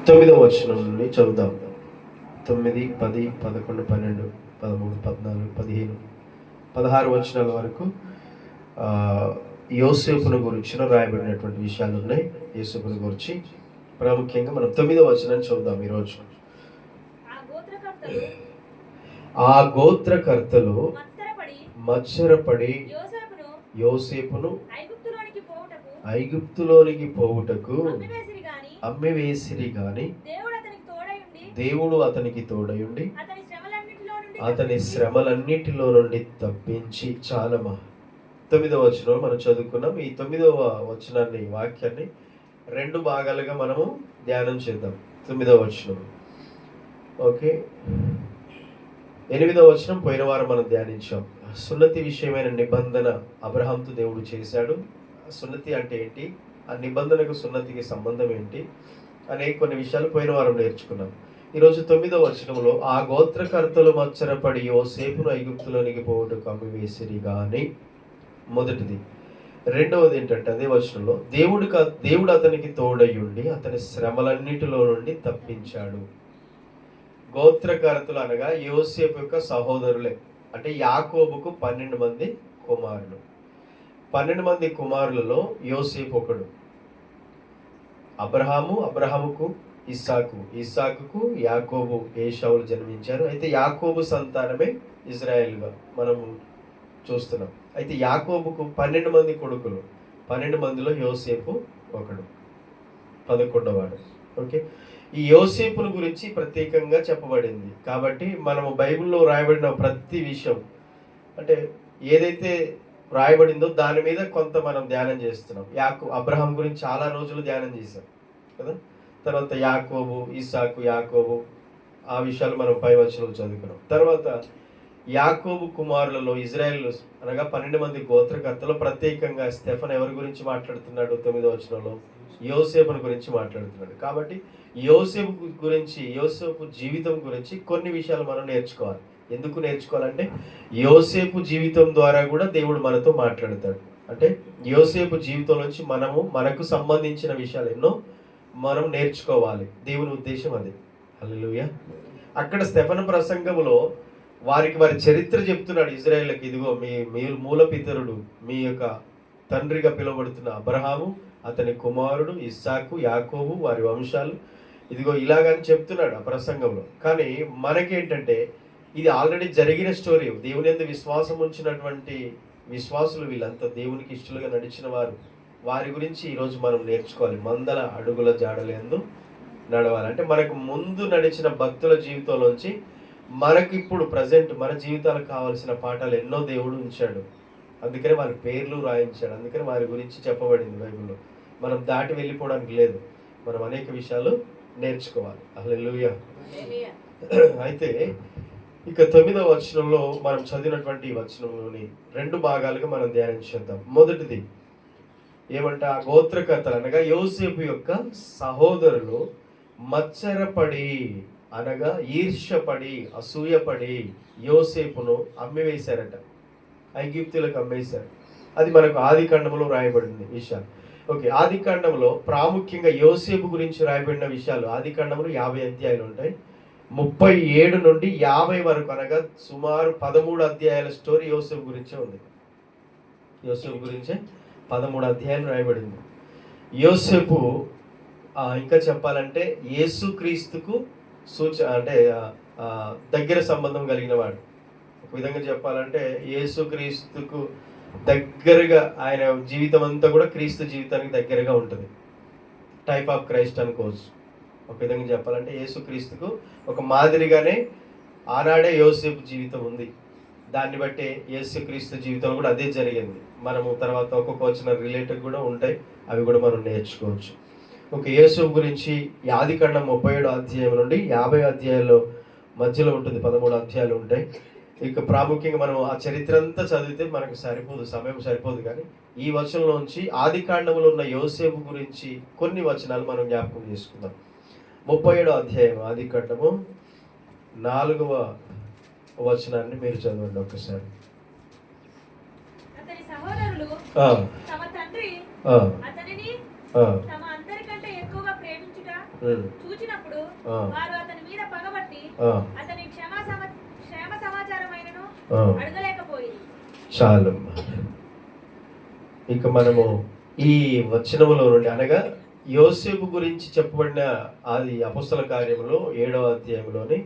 9వ వచనం నుండి చదువుదాం. 9, 10, 11, 12, 13, 14, 15, 16 వచనాల వరకు యోసేపును గురించిన రాయబడినటువంటి విషయాలు ఉన్నాయి. యోసేపును గురించి ప్రాముఖ్యంగా మనం 9వ వచనాన్ని చదువుదాం ఈరోజు. ఆ గోత్రకర్తలు మత్సరపడి యోసేపును ఐగుప్తులోనికి పోవుటకు అమ్మివేసిరి గాని దేవుడు అతనికి తోడయుండి అతని శ్రమలన్నిటిలో నుండి తప్పించి. చాలమా 9వ వచనం మనం చదువుకున్నాం. ఈ 9వ వచనాన్ని, వాక్యాన్ని 2 భాగాలుగా మనము ధ్యానం చేద్దాం. 9వ వచనం ఓకే. 8వ వచనం పోయిన వారం మనం ధ్యానించాం. సున్నతి విషయమైన నిబంధన అబ్రహాంతో దేవుడు చేశాడు. సున్నతి అంటే ఏంటి, ఆ నిబంధనకు సున్నతికి సంబంధం ఏంటి అనే కొన్ని విషయాలు పోయిన వారం నేర్చుకున్నాం. ఈరోజు 9వ వచనంలో ఆ గోత్రకర్తలు మత్సరపడి యోసేపును ఐగుప్తులోనికి పోవుటకు అమ్మివేసిరి గాని, మొదటిది. రెండవది ఏంటంటే అదే వచనంలో దేవుడు అతనికి తోడయుండి అతని శ్రమలన్నిటిలో నుండి తప్పించాడు. గోత్రకర్తలు అనగా యోసేపు యొక్క సహోదరులే. అంటే యాకోబుకు 12 మంది కుమారులు. 12 మంది కుమారులలో యోసేపు ఒకడు. అబ్రహాముకు ఇస్సాకుకు యాకోబు, ఏశావులు జన్మించారు. అయితే యాకోబు సంతానమే ఇజ్రాయేల్గా మనము చూస్తున్నాం. అయితే యాకోబుకు 12 మంది కొడుకులు. 12 మందిలో యోసేపు ఒకడు, 11వ వాడు. ఓకే. ఈ యోసేపును గురించి ప్రత్యేకంగా చెప్పబడింది. కాబట్టి మనము బైబిల్లో రాయబడిన ప్రతి విషయం, అంటే ఏదైతే రాయబడిందో దాని మీద కొంత మనం ధ్యానం చేస్తున్నాం. అబ్రహాం గురించి చాలా రోజులు ధ్యానం చేశాం కదా. తర్వాత యాకోబు, ఇస్సాకు, యాకోబు, ఆ విషయాలు మనం పై వచనంలో చదువుకున్నాం. తర్వాత యాకోబు కుమారులలో ఇజ్రాయేల్ అనగా 12 మంది గోత్రకర్తలు ప్రత్యేకంగా స్టెఫన్ ఎవరి గురించి మాట్లాడుతున్నాడు? 9వ వచనంలో యోసేపును గురించి మాట్లాడుతున్నాడు. కాబట్టి యోసేపు జీవితం గురించి కొన్ని విషయాలు మనం నేర్చుకోవాలి. ఎందుకు నేర్చుకోవాలంటే యోసేపు జీవితం ద్వారా కూడా దేవుడు మనతో మాట్లాడతాడు. అంటే యోసేపు జీవితం నుంచి మనకు సంబంధించిన విషయాలు ఎన్నో మనం నేర్చుకోవాలి. దేవుని ఉద్దేశం అది. హల్లెలూయా. అక్కడ స్టెఫను ప్రసంగంలో వారి చరిత్ర చెప్తున్నాడు ఇజ్రాయేలుకి. ఇదిగో మీ మూలపితరుడు, మీ యొక్క తండ్రిగా పిలువబడుతున్న అబ్రహాము, అతని కుమారుడు ఇస్సాకు, యాకోబు, వారి వంశాలు, ఇదిగో ఇలాగని చెప్తున్నాడు ఆ ప్రసంగంలో. కానీ మనకేంటంటే ఇది ఆల్రెడీ జరిగిన స్టోరీ. దేవుని యందు విశ్వాసం ఉంచినటువంటి విశ్వాసులు వీళ్ళంతా దేవునికి ఇష్టలుగా నడిచిన వారు. వారి గురించి ఈరోజు మనం నేర్చుకోవాలి. మందల అడుగుల జాడలందు నడవాలి. అంటే మనకు ముందు నడిచిన భక్తుల జీవితంలోంచి మనకిప్పుడు ప్రజెంట్ మన జీవితాలకు కావాల్సిన పాఠాలు ఎన్నో దేవుడు ఉంచాడు. అందుకనే వారి పేర్లు రాయించాడు. అందుకని వారి గురించి చెప్పబడింది బైబిల్లో. మనం దాటి వెళ్ళిపోవడానికి లేదు. మనం అనేక విషయాలు నేర్చుకోవాలి. హల్లెలూయా. అయితే ఇక 9వ వచనంలో మనం చదివినటువంటి ఈ వచనంలోని 2 భాగాలుగా మనం ధ్యానం చేద్దాం. మొదటిది ఏమంటే ఆ గోత్రకర్తలు అనగా యోసేపు యొక్క సహోదరులు మత్సరపడి అనగా ఈర్ష్యపడి, అసూయపడి యోసేపును అమ్మివేశారట. ఐగుప్తులకు అమ్మేశారు. అది మనకు ఆదికాండంలో రాయబడింది విషయాలు. ఓకే. ఆదికాండంలో ప్రాముఖ్యంగా యోసేపు గురించి రాయబడిన విషయాలు ఆదికాండంలో 50 అధ్యాయాలు ఉంటాయి. 37 నుండి 50 వరకు అనగా సుమారు 13 అధ్యాయాల స్టోరీ యోసేపు గురించే ఉంది. యోసేపు గురించే 13 అధ్యాయాలు రాయబడింది. యోసేపు ఇంకా చెప్పాలంటే యేసుక్రీస్తుకు అంటే దగ్గర సంబంధం కలిగిన వాడు. ఒక విధంగా చెప్పాలంటే యేసుక్రీస్తుకు దగ్గరగా, ఆయన జీవితం అంతా కూడా క్రీస్తు జీవితానికి దగ్గరగా ఉంటుంది. టైప్ ఆఫ్ క్రైస్ట్ అనుకోవచ్చు. ఒక విధంగా చెప్పాలంటే యేసుక్రీస్తుకు ఒక మాదిరిగానే ఆనాడే యోసేపు జీవితం ఉంది. దాన్ని బట్టి యేసుక్రీస్తు జీవితంలో కూడా అదే జరిగింది. మనము తర్వాత ఒక్కొక్క వచ్చిన రిలేటెడ్ కూడా ఉంటాయి, అవి కూడా మనం నేర్చుకోవచ్చు. ఒక యేసు గురించి ఆదికాండం 37 అధ్యాయం నుండి 50 అధ్యాయాల్లో మధ్యలో ఉంటుంది. 13 అధ్యాయాలు ఉంటాయి. ఇక ప్రాముఖ్యంగా మనం ఆ చరిత్ర అంతా చదివితే మనకు సరిపోదు, సమయం సరిపోదు. కానీ ఈ వచనంలోంచి ఆదికాండంలో ఉన్న యోసేపు గురించి కొన్ని వచనాలు మనం జ్ఞాపకం చేసుకుందాం. 37 అధ్యాయం ఆదికాండము 4వ వచనాన్ని మీరు చదవండి ఒకసారి. చూచిన ఆ, వారు అతని మీద పగబట్టి ఆ, అతని క్షేమ సమాచారమైనను ఆ. అడగలేకపోయింది. చాలు. ఇక మనము ఈ వచనములో నుండి అనగా యోసేపు గురించి చెప్పబడిన అది అపొస్తల కార్యములో 7వ అధ్యాయంలోని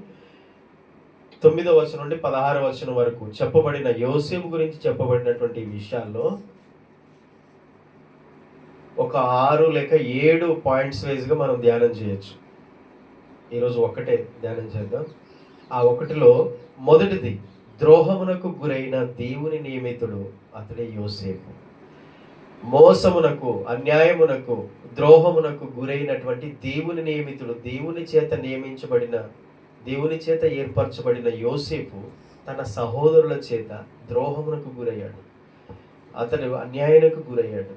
9వ వచనం నుండి 16వ వచనం వరకు చెప్పబడిన యోసేపు గురించి చెప్పబడినటువంటి విషయాల్లో ఒక 6 లేక 7 పాయింట్స్ వైజ్గా మనం ధ్యానం చేయొచ్చు. ఈరోజు ఒకటే ధ్యానం చేద్దాం. ఆ ఒకటిలో మొదటిది, ద్రోహమునకు గురైన దేవుని నియమితుడు అతడే యోసేపు. మోసమునకు, అన్యాయమునకు, ద్రోహమునకు గురైనటువంటి దేవుని నియమితుడు, దేవుని చేత నియమించబడిన, దేవుని చేత ఏర్పరచబడిన యోసేపు తన సహోదరుల చేత ద్రోహమునకు గురయ్యాడు. అతడు అన్యాయానికి గురయ్యాడు.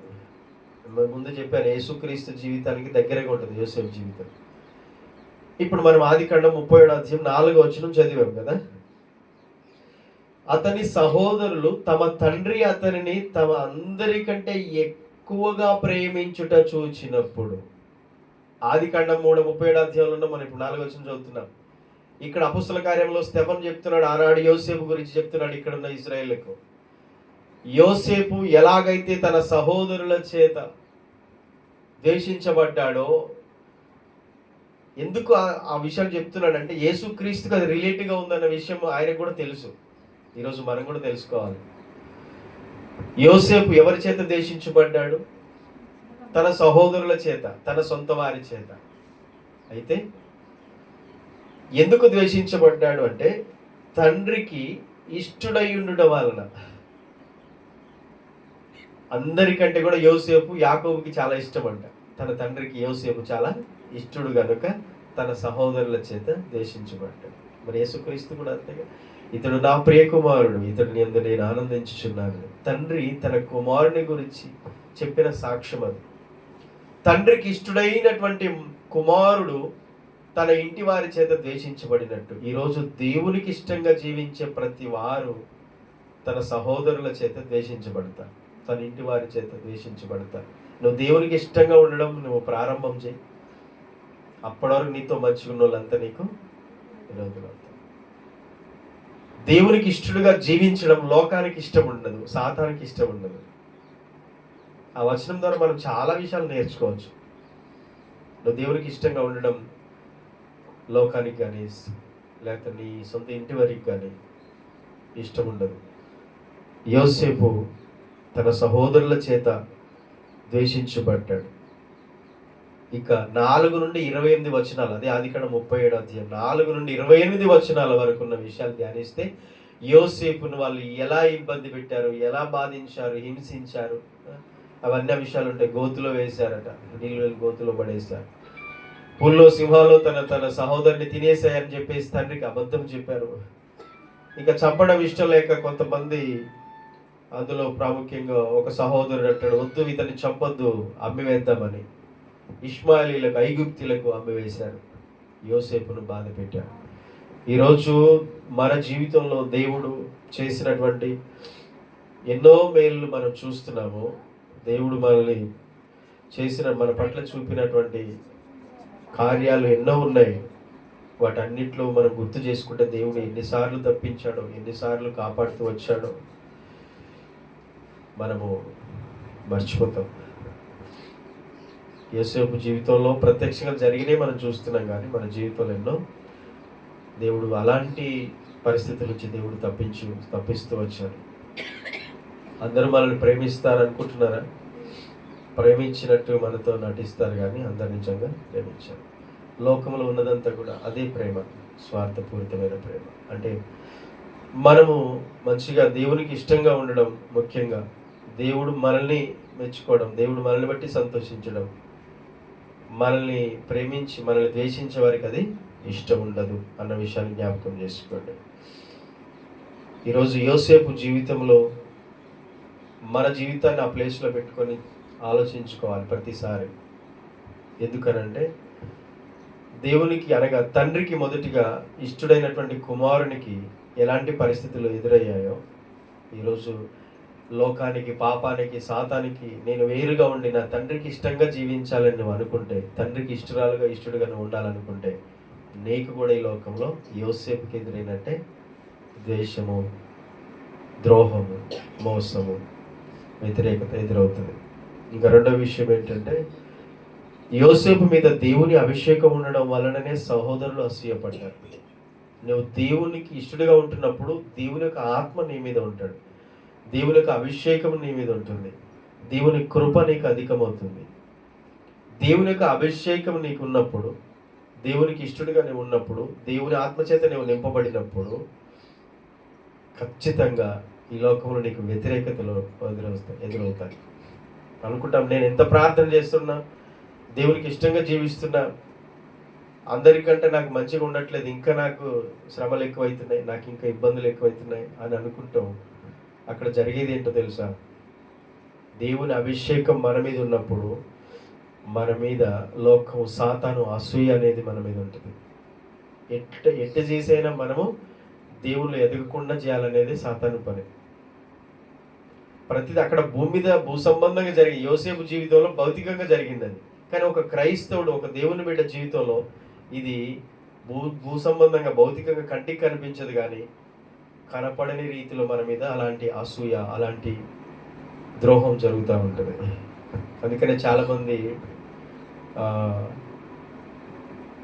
ముందు చెప్పాను, యేసుక్రీస్తు జీవితానికి దగ్గరగా ఉంటుంది యోసేపు జీవితం. ఇప్పుడు మనం ఆదికాండం 37వ అధ్యాయం 4వ వచనం చదివాం కదా. అతని సహోదరులు తమ తండ్రి అతనిని తమ అందరికంటే ఎక్కువగా ప్రేమించుట చూచినప్పుడు, ఆదికాండం 37వ అధ్యాయంలో మనం ఇప్పుడు 4వ వచనం చదువుతున్నాం. ఇక్కడ అపొస్తల కార్యంలో స్టెఫన్ చెప్తున్నాడు, ఆనాడు యోసేపు గురించి చెప్తున్నాడు ఇక్కడ ఉన్న ఇశ్రాయేలుకు. యోసేపు ఎలాగైతే తన సహోదరుల చేత ద్వేషించబడ్డాడో, ఎందుకు ఆ విషయాలు చెప్తున్నాడంటే యేసుక్రీస్తుకి అది రిలేటివ్గా ఉందన్న విషయం ఆయనకు కూడా తెలుసు. ఈరోజు మనం కూడా తెలుసుకోవాలి. యోసేపు ఎవరి చేత ద్వేషించబడ్డాడు? తన సహోదరుల చేత, తన సొంత వారి చేత. అయితే ఎందుకు ద్వేషించబడ్డాడు అంటే తండ్రికి ఇష్టుడై ఉండుట వలన. అందరికంటే కూడా యోసేపు యాకోబుకి చాలా ఇష్టం అంట. తన తండ్రికి యోసేపు చాలా ఇష్టడు గనుక తన సహోదరుల చేత ద్వేషించబడ్డాడు. మరి యేసుక్రీస్తు కూడా అంతేగా, ఇతడు నా ప్రియ కుమారుడు, ఇతడిని యందు నేను ఆనందించుచున్నాను. తండ్రి తన కుమారుని గురించి చెప్పిన సాక్ష్యం అది. తండ్రికి ఇష్టడైనటువంటి కుమారుడు తన ఇంటి వారి చేత ద్వేషించబడినట్టు ఈరోజు దేవునికి ఇష్టంగా జీవించే ప్రతి వారు తన సహోదరుల చేత ద్వేషించబడతారు, తన ఇంటి వారి చేత ద్వేషించబడతారు. నువ్వు దేవునికి ఇష్టంగా ఉండడం నువ్వు ప్రారంభం చేయి. అప్పటి వరకు నీతో మంచిగా ఉన్న వాళ్ళంతా నీకు విరోధులు అవుతారు. దేవునికి ఇష్టడుగా జీవించడం లోకానికి ఇష్టం ఉండదు, సాతానికి ఇష్టం ఉండదు. ఆ వచనం ద్వారా మనం చాలా విషయాలు నేర్చుకోవచ్చు. నువ్వు దేవునికి ఇష్టంగా ఉండడం లోకానికి కానీ లేకపోతే నీ సొంత ఇంటి వారికి కానీ ఇష్టం ఉండదు. యోసేపు తన సహోదరుల చేత ద్వేషించబడ్డాడు. ఇక 4 నుండి 28 వచనాలు, అదే ఆదికాండం 37వ అధ్యాయం 4 నుండి 28 వచనాల వరకు ఉన్న విషయాలు ధ్యానిస్తే యోసేపును వాళ్ళు ఎలా ఇబ్బంది పెట్టారు, ఎలా బాధించారు, హింసించారు, అవన్నీ విషయాలు ఉంటాయి. గోతులో వేశారట, నీళ్ళు గోతులో పడేశారు. పుల్లో సింహాలు తన సహోదరుని తినేసాయని చెప్పేసి తండ్రికి అబద్ధం చెప్పారు. ఇక చంపడం ఇష్టం లేక కొంతమంది, అందులో ప్రాముఖ్యంగా ఒక సహోదరుడు అంటాడు, వద్దు ఇతన్ని చంపొద్దు, అమ్మివేద్దామని ఇష్మాయిలీలకు, ఐగుప్తీలకు అమ్మివేశారు. యోసేపును బాధ పెట్టారు. ఈరోజు మన జీవితంలో దేవుడు చేసినటువంటి ఎన్నో మేలు మనం చూస్తున్నాము. దేవుడు మనల్ని మన పట్ల చూపినటువంటి కార్యాలు ఎన్నో ఉన్నాయి. వాటన్నిటిలో మనం గుర్తు చేసుకుంటే దేవుడు ఎన్నిసార్లు తప్పించాడో, ఎన్నిసార్లు కాపాడుతూ వచ్చాడో మనము మర్చిపోతాం. యోసేపు జీవితంలో ప్రత్యక్షంగా జరిగినే మనం చూస్తున్నాం, కానీ మన జీవితంలో ఎన్నో దేవుడు అలాంటి పరిస్థితుల నుంచి దేవుడు తప్పిస్తూ వచ్చాడు. అందరూ మనల్ని ప్రేమిస్తారనుకుంటున్నారా? ప్రేమించినట్టు మనతో నటిస్తారు, కానీ అందరు నిజంగా ప్రేమించారు. లోకంలో ఉన్నదంతా కూడా అదే ప్రేమ, స్వార్థపూరితమైన ప్రేమ. అంటే మనము మంచిగా దేవునికి ఇష్టంగా ఉండడం, ముఖ్యంగా దేవుడు మనల్ని మెచ్చుకోవడం, దేవుడు మనల్ని బట్టి సంతోషించడం, మనల్ని ప్రేమించి మనల్ని ద్వేషించే వారికి అది ఇష్టం ఉండదు అన్న విషయాన్ని జ్ఞాపకం చేసుకోండి. ఈరోజు యోసేపు జీవితంలో మన జీవితాన్ని ఆ ప్లేస్లో పెట్టుకొని ఆలోచించుకోవాలి ప్రతిసారి. ఎందుకనంటే దేవునికి అనగా తండ్రికి మొదటిగా ఇష్టడైనటువంటి కుమారునికి ఎలాంటి పరిస్థితులు ఎదురయ్యాయో, ఈరోజు లోకానికి, పాపానికి, సాతానికి నేను వేరుగా ఉండి నా తండ్రికి ఇష్టంగా జీవించాలని నువ్వు అనుకుంటే, తండ్రికి ఇష్టడుగా నువ్వు ఉండాలనుకుంటే నీకు కూడా ఈ లోకంలో యోసేపుకి ఎదురైనట్టే ద్వేషము, ద్రోహము, మోసము, వ్యతిరేకత ఎదురవుతుంది. ఇంకా రెండో విషయం ఏంటంటే, యోసేపు మీద దేవుని అభిషేకం ఉండడం వలననే సహోదరులు అసూయపడ్డారు. నువ్వు దేవునికి ఇష్టడుగా ఉంటున్నప్పుడు దేవుని యొక్క ఆత్మ నీ మీద ఉంటాడు, దేవుని యొక్క అభిషేకం నీ మీద ఉంటుంది, దేవుని కృప నీకు అధికమవుతుంది. దేవుని యొక్క అభిషేకం నీకు ఉన్నప్పుడు, దేవునికి ఇష్టడుగా నువ్వు ఉన్నప్పుడు, దేవుని ఆత్మచేత నువ్వు నింపబడినప్పుడు ఖచ్చితంగా ఈ లోకంలో నీకు వ్యతిరేకతలు ఎదురవుతాయి. అనుకుంటాం, నేను ఎంత ప్రార్థన చేస్తున్నా, దేవునికి ఇష్టంగా జీవిస్తున్నా, అందరికంటే నాకు మంచిగా ఉండట్లేదు, ఇంకా నాకు శ్రమలు ఎక్కువవుతున్నాయి, నాకు ఇంకా ఇబ్బందులు ఎక్కువవుతున్నాయి అని అనుకుంటాం. అక్కడ జరిగేది ఏంటో తెలుసా? దేవుని అభిషేకం మన మీద ఉన్నప్పుడు మన మీద లోకం, సాతాను, అసూయ అనేది మన మీద ఉంటుంది. ఎట్ట చేసైనా మనము దేవుళ్ళు ఎదగకుండా చేయాలనేది సాతాను పని. ప్రతిదీ అక్కడ భూమి మీద భూ సంబంధంగా జరిగి యోసేపు జీవితంలో భౌతికంగా జరిగింది అది. కానీ ఒక క్రైస్తవుడు, ఒక దేవుని బిడ్డ జీవితంలో ఇది భూ సంబంధంగా భౌతికంగా కంటికి కనిపించదు, కానీ కనపడని రీతిలో మన మీద అలాంటి అసూయ, అలాంటి ద్రోహం జరుగుతూ ఉంటుంది. అందుకనే చాలామంది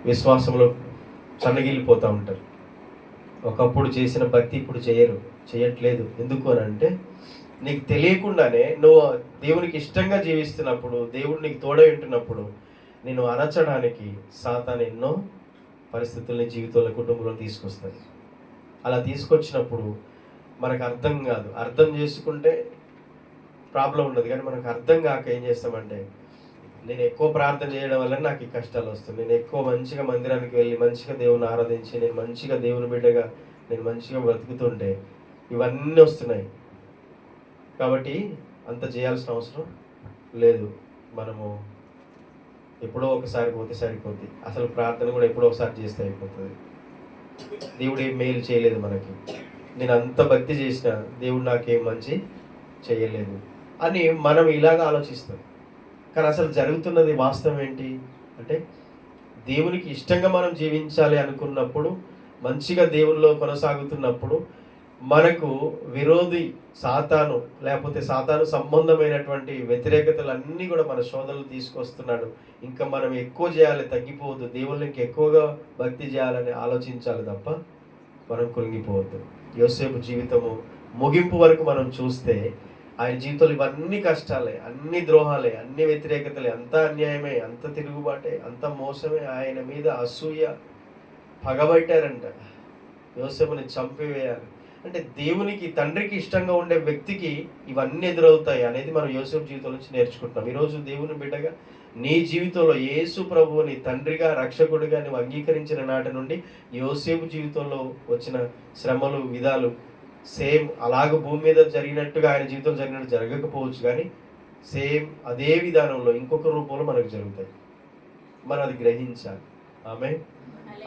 విశ్వాసంలో సన్నగిల్లిపోతూ ఉంటారు. ఒకప్పుడు చేసిన భక్తి ఇప్పుడు చేయట్లేదు. ఎందుకు అని అంటే, నీకు తెలియకుండానే నువ్వు దేవునికి ఇష్టంగా జీవిస్తున్నప్పుడు, దేవుడు నీకు తోడై ఉంటున్నప్పుడు నేను అణచడానికి సాతాను ఎన్నో పరిస్థితుల్ని జీవితంలో, కుటుంబంలో తీసుకొస్తాయి. అలా తీసుకొచ్చినప్పుడు మనకు అర్థం కాదు. అర్థం చేసుకుంటే ప్రాబ్లం ఉండదు, కానీ మనకు అర్థం కాక ఏం చేస్తామంటే, నేను ఎక్కువ ప్రార్థన చేయడం వల్ల నాకు ఈ కష్టాలు వస్తుంది, నేను ఎక్కువ మంచిగా మందిరానికి వెళ్ళి మంచిగా దేవుని ఆరాధించి, నేను మంచిగా దేవుని బిడ్డగా నేను మంచిగా బ్రతుకుతుంటే ఇవన్నీ వస్తున్నాయి. కాబట్టి అంత చేయాల్సిన అవసరం లేదు. మనము ఎప్పుడో ఒకసారి పోతే సరిపోద్ది. అసలు ప్రార్థన కూడా ఎప్పుడో ఒకసారి చేస్తే అయిపోతుంది. దేవుడు ఏం మేలు చేయలేదు మనకి, నేను అంత భక్తి చేసిన దేవుడు నాకేం మంచి చేయలేదు అని మనం ఇలాగ ఆలోచిస్తాం. కానీ అసలు జరుగుతున్నది వాస్తవం ఏంటి అంటే, దేవునికి ఇష్టంగా మనం జీవించాలి అనుకున్నప్పుడు, మంచిగా దేవుల్లో కొనసాగుతున్నప్పుడు మనకు విరోధి సాతాను, లేకపోతే సాతాను సంబంధమైనటువంటి వ్యతిరేకతలు అన్నీ కూడా మన శోధనలు తీసుకొస్తున్నాడు. ఇంకా మనం ఎక్కువ చేయాలి, తగ్గిపోవద్దు, దేవుళ్ళని ఇంకా ఎక్కువగా భక్తి చేయాలని ఆలోచించాలి తప్ప మనం కృంగిపోవద్దు. యోసేపు జీవితము ముగింపు వరకు మనం చూస్తే ఆయన జీవితంలో ఇవన్నీ కష్టాలే, అన్ని ద్రోహాలే, అన్ని వ్యతిరేకతలే, అంత అన్యాయమే, అంత తిరుగుబాటే, అంత మోసమే. ఆయన మీద అసూయ, పగబట్టారంట, యోసేపుని చంపివేయాలి అంటే. దేవునికి, తండ్రికి ఇష్టంగా ఉండే వ్యక్తికి ఇవన్నీ ఎదురవుతాయి అనేది మనం యోసేపు జీవితం నుంచి నేర్చుకుంటున్నాం. ఈరోజు దేవుని బిడ్డగా నీ జీవితంలో యేసు ప్రభువుని తండ్రిగా, రక్షకుడిగా నువ్వు అంగీకరించిన నాటి నుండి యోసేపు జీవితంలో వచ్చిన శ్రమలు, విధాలు సేమ్ అలాగ భూమి మీద జరిగినట్టుగా ఆయన జీవితంలో జరిగినట్టు జరగకపోవచ్చు, కానీ సేమ్ అదే విధానంలో ఇంకొక రూపంలో మనకు జరుగుతాయి. మనం అది గ్రహించాలి. ఆమె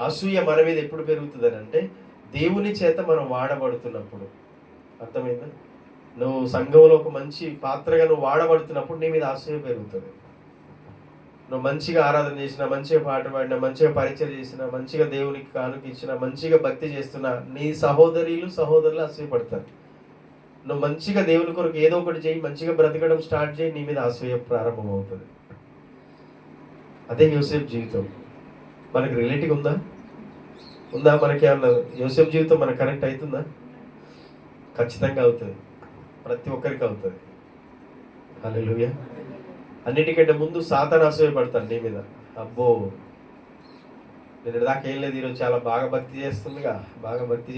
అసూయ మన మీద ఎప్పుడు పెరుగుతుంది అంటే, దేవుని చేత మనం వాడబడుతున్నప్పుడు. అర్థమైందా? నువ్వు సంఘంలో ఒక మంచి పాత్రగా నువ్వు వాడబడుతున్నప్పుడు నీ మీద అసూయ పెరుగుతుంది. నువ్వు మంచిగా ఆరాధన చేసినా, మంచిగా పాట పాడినా, మంచిగా పరిచయం చేసినా, మంచిగా దేవునికి కానుక ఇచ్చినా, మంచిగా భక్తి చేస్తున్నా, నీ సహోదరులు అసూయపడతారు. నువ్వు మంచిగా దేవుని కొరకు ఏదో ఒకటి చేయి, మంచిగా బ్రతకడం స్టార్ట్ చేయి, నీ మీద అసూయ ప్రారంభమవుతుంది. అదే యోసేపు జీవితం. మనకి రిలేటివ్ ఉందా? మనకి ఏమన్నా యోసేపు జీవితం మనకు కనెక్ట్ అవుతుందా? ఖచ్చితంగా అవుతుంది. ప్రతి ఒక్కరికి అవుతుంది. హల్లెలూయా. అన్నిటికంటే ముందు సాతాను అసూయపడతాను నీ మీద. అబ్బో, నేను దాకా ఏం లేదు, ఈరోజు చాలా బాగా భక్తి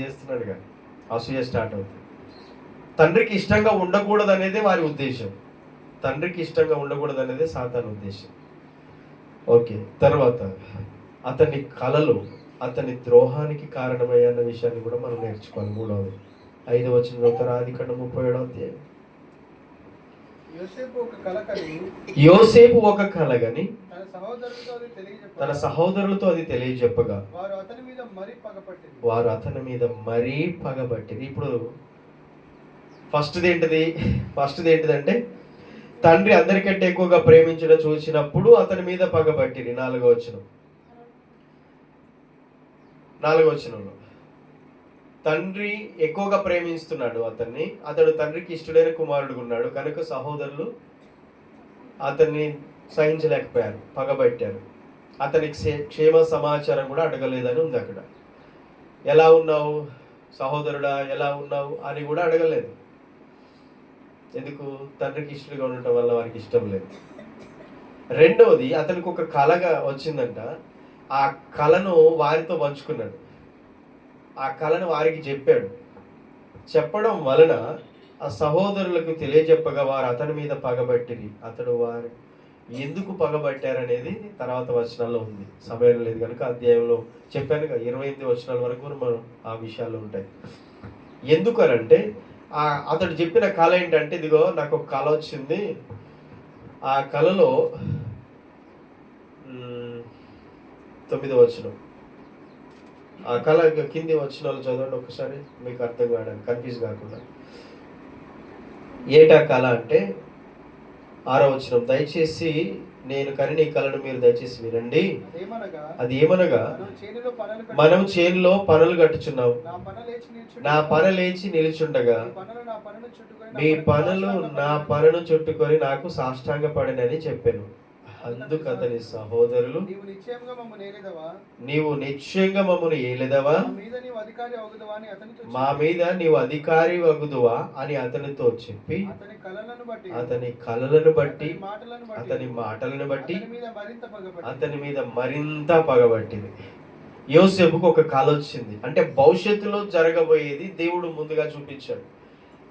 చేస్తున్నాడుగా, అసూయ స్టార్ట్ అవుతుంది. తండ్రికి ఇష్టంగా ఉండకూడదు అనేదే వారి ఉద్దేశం. తండ్రికి ఇష్టంగా ఉండకూడదు అనేదే సాతాను ఉద్దేశం. ఓకే, తర్వాత అతని కలలు అతని ద్రోహానికి కారణమయ్యన్న విషయాన్ని కూడా మనం నేర్చుకోవాలి. 3వ 5వ వచనంలో ఆదికాండం 37వ అధ్యాయం. యోసేపు ఒక కలగని తన సహోదరులతో అది తెలియజెప్పగా వారు అతని మీద మరీ పగబట్టిరి. ఇప్పుడు ఫస్ట్ది ఏంటిదంటే, తండ్రి అందరికంటే ఎక్కువగా ప్రేమించడం చూసినప్పుడు అతని మీద పగబట్టిరి. 4వ వచనం. 4వ వచనంలో తండ్రి ఎక్కువగా ప్రేమిస్తున్నాడు అతన్ని, అతడు తండ్రికి ఇష్టడైన కుమారుడు ఉన్నాడు కనుక సహోదరులు అతన్ని సహించలేకపోయారు, పగబట్టారు. అతనికి క్షేమ సమాచారం కూడా అడగలేదని ఉంది అక్కడ. ఎలా ఉన్నావు సహోదరుడా, ఎలా ఉన్నావు అని కూడా అడగలేదు. ఎందుకు? తండ్రికి ఇష్టంగా ఉండటం వల్ల వారికి ఇష్టం లేదు. రెండవది, అతనికి ఒక కళగా వచ్చిందంట. ఆ కళను వారితో పంచుకున్నాడు, ఆ కళను వారికి చెప్పాడు. చెప్పడం వలన ఆ సహోదరులకు తెలియజెప్పగా వారు అతని మీద పగబట్టిరి. అతడు వారు ఎందుకు పగబట్టారనేది తర్వాత వచనాల్లో ఉంది, సమయం లేదు కనుక అధ్యాయంలో చెప్పాను కదా 28 వచనాల వరకు మనం ఆ విషయాలు ఉంటాయి. ఎందుకనంటే అతడు చెప్పిన కళ ఏంటంటే, ఇదిగో నాకు ఒక కళ వచ్చింది, ఆ కళలో 9వ వచనం, ఆ కళ కింది వచనాలు చదవండి ఒకసారి, మీకు అర్థం కావడానికి, కన్ఫ్యూజ్ కాకుండా. ఏటా కళ అంటే 6వ వచనం, దయచేసి నేను కని ఈ కళను మీరు దయచేసి వినండి. అది ఏమనగా మనం చేనులో పనులు కట్టుచున్నాం, నా పన లేచి నిలుచుండగా మీ పనులు నా పనును చుట్టుకొని నాకు సాష్టాంగ పడినని చెప్పాను. అందుకు అతని సహోదరులు, నీవు నిశ్చయంగా మమ్మను ఏలేదవా, మా మీద నీవు అధికారి వగుదువా అని అతనితో చెప్పి అతని కలలను బట్టి అతని మాటలను బట్టి అతని మీద మరింత పగబట్టింది. యోసేపుకు ఒక కల వచ్చింది, అంటే భవిష్యత్తులో జరగబోయేది దేవుడు ముందుగా చూపించాడు.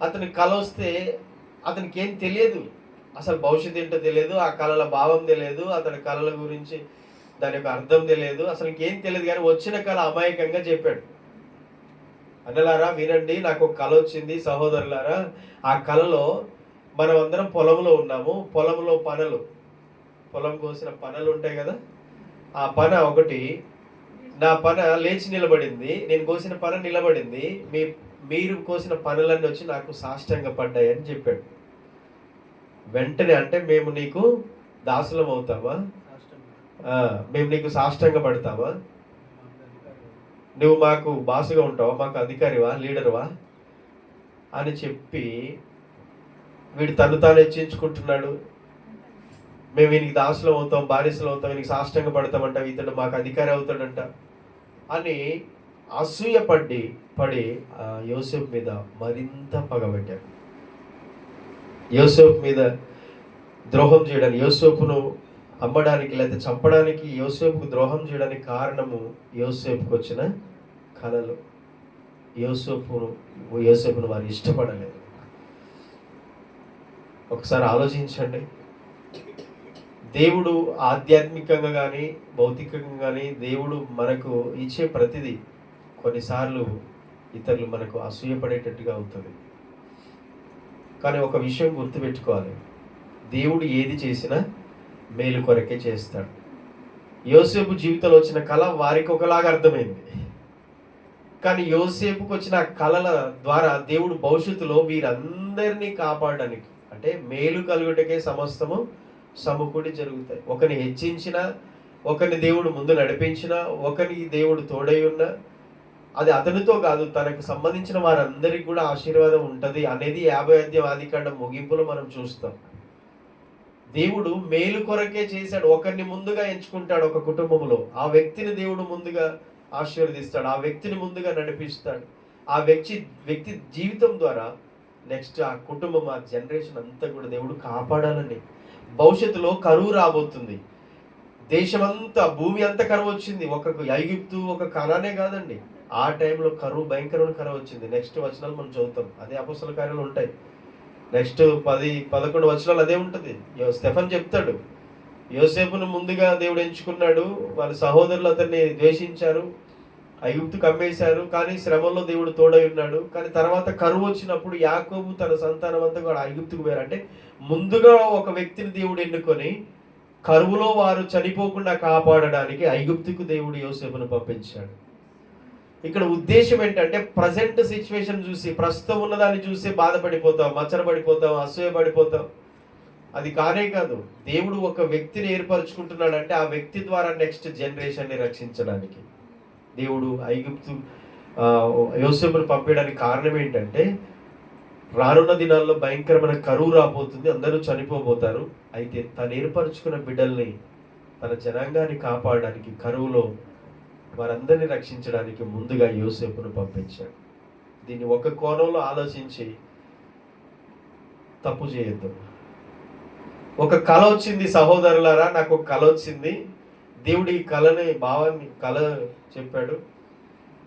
అతని కల వస్తే అతనికి ఏం తెలియదు, అసలు భవిష్యత్తు ఏంటో తెలియదు, ఆ కళల భావం తెలియదు, అతని కళల గురించి దాని యొక్క అర్థం తెలియదు, అసలు ఇంకేం తెలియదు. కానీ వచ్చిన కళ అమాయకంగా చెప్పాడు. అన్నలారా వినండి, నాకు ఒక కళ వచ్చింది సహోదరులారా. ఆ కళలో మనం అందరం పొలంలో ఉన్నాము, పొలంలో పొలం కోసిన పనలు ఉంటాయి కదా, ఆ పన ఒకటి, నా పన లేచి నిలబడింది, నేను కోసిన పన నిలబడింది, మీరు కోసిన పనులన్నీ వచ్చి నాకు సాష్టాంగ పడ్డాయి అని చెప్పాడు. వెంటనే, అంటే మేము నీకు దాసులం అవుతావా, మేము నీకు సాష్టాంగ పడతావా, నువ్వు మాకు బాసుగా ఉంటావా, మాకు అధికారివా, లీడర్వా అని చెప్పి వీడు తను తాను హెచ్చించుకుంటున్నాడు. మేము వీనికి దాసులం అవుతాం, బానిసలు అవుతాం, వీనికి సాష్టాంగ పడతామంట, ఇతడు మాకు అధికారి అవుతాడంట అని అసూయ పడి యోసేపు మీద మరింత పగబట్టారు. యోసేపు మీద ద్రోహం చేయడానికి, యోసేపును అమ్మడానికి లేదా చంపడానికి, యోసేపుకు ద్రోహం చేయడానికి కారణము యోసేపుకు వచ్చిన కళలు. యోసేపును వారు ఇష్టపడలేదు. ఒకసారి ఆలోచించండి, దేవుడు ఆధ్యాత్మికంగా కానీ భౌతికంగా కానీ దేవుడు మనకు ఇచ్చే ప్రతిదీ కొన్నిసార్లు ఇతరులు మనకు అసూయపడేటట్టుగా అవుతుంది. కానీ ఒక విషయం గుర్తుపెట్టుకోవాలి, దేవుడు ఏది చేసినా మేలు కొరకే చేస్తాడు. యోసేపు జీవితంలో వచ్చిన కళ వారికి ఒకలాగా అర్థమైంది, కానీ యోసేపుకు వచ్చిన కళల ద్వారా దేవుడు భవిష్యత్తులో వీరందరినీ కాపాడడానికి, అంటే మేలు కలుగుటకే సమస్తము సమకూడి జరుగుతాయి. ఒకరిని హెచ్చించిన, ఒకరిని దేవుడు ముందు నడిపించిన, ఒకరికి దేవుడు తోడై ఉన్న, అది అతనితో కాదు తనకు సంబంధించిన వారందరికీ కూడా ఆశీర్వాదం ఉంటుంది అనేది 50వ ఆదికాండం ముగింపులో మనం చూస్తాం. దేవుడు మేలు కొరకే చేశాడు. ఒకరిని ముందుగా ఎంచుకుంటాడు ఒక కుటుంబంలో, ఆ వ్యక్తిని దేవుడు ముందుగా ఆశీర్వదిస్తాడు, ఆ వ్యక్తిని ముందుగా నడిపిస్తాడు. ఆ వ్యక్తి జీవితం ద్వారా నెక్స్ట్ ఆ కుటుంబం, ఆ జనరేషన్ అంతా కూడా దేవుడు కాపాడాలని. భవిష్యత్తులో కరువు రాబోతుంది, దేశమంతా, భూమి అంతా కరువు వచ్చింది. ఒక ఐగుప్తు, ఒక కనానే కాదండి, ఆ టైంలో కరువు, భయంకరమైన కరువు వచ్చింది. నెక్స్ట్ వచనాలు మనం చదువుతాం, అదే అపొస్తలుల కార్యాలు ఉంటాయి. నెక్స్ట్ 10-11 వచనాలు అదే ఉంటుంది. స్టెఫన్ చెప్తాడు, యోసేపును ముందుగా దేవుడు ఎంచుకున్నాడు, వాళ్ళ సహోదరులు అతన్ని ద్వేషించారు, ఐగుప్తుకు అమ్మేశారు, కానీ శ్రమలో దేవుడు తోడై ఉన్నాడు. కానీ తర్వాత కరువు వచ్చినప్పుడు యాకోబు తన సంతానం అంతా కూడా ఐగుప్తుకు పోయారు. అంటే ముందుగా ఒక వ్యక్తిని దేవుడు ఎన్నుకొని కరువులో వారు చనిపోకుండా కాపాడడానికి ఐగుప్తుకు దేవుడు యోసేపును పంపించాడు. ఇక్కడ ఉద్దేశం ఏంటంటే, ప్రజెంట్ సిచ్యువేషన్ చూసి, ప్రస్తుతం ఉన్నదాన్ని చూసి బాధపడిపోతాం, మచ్చరపడిపోతాం, అసూయపడిపోతాం. అది కానే కాదు, దేవుడు ఒక వ్యక్తిని ఏర్పరచుకుంటున్నాడంటే ఆ వ్యక్తి ద్వారా నెక్స్ట్ జనరేషన్ని రక్షించడానికి. దేవుడు ఐగుప్తు యోసేపును పంపేయడానికి కారణం ఏంటంటే, రానున్న దినాల్లో భయంకరమైన కరువు రాబోతుంది, అందరూ చనిపోబోతారు. అయితే తను ఏర్పరచుకున్న బిడ్డల్ని, తన జనాంగాన్ని కాపాడడానికి, కరువులో వారందరినీ రక్షించడానికి ముందుగా యోసేపును పంపించాడు. దీన్ని ఒక కోణంలో ఆలోచించి తప్పు చేయొద్దు. ఒక కళ వచ్చింది సహోదరులారా, నాకు ఒక కళ వచ్చింది, దేవుడు ఈ కళ చెప్పాడు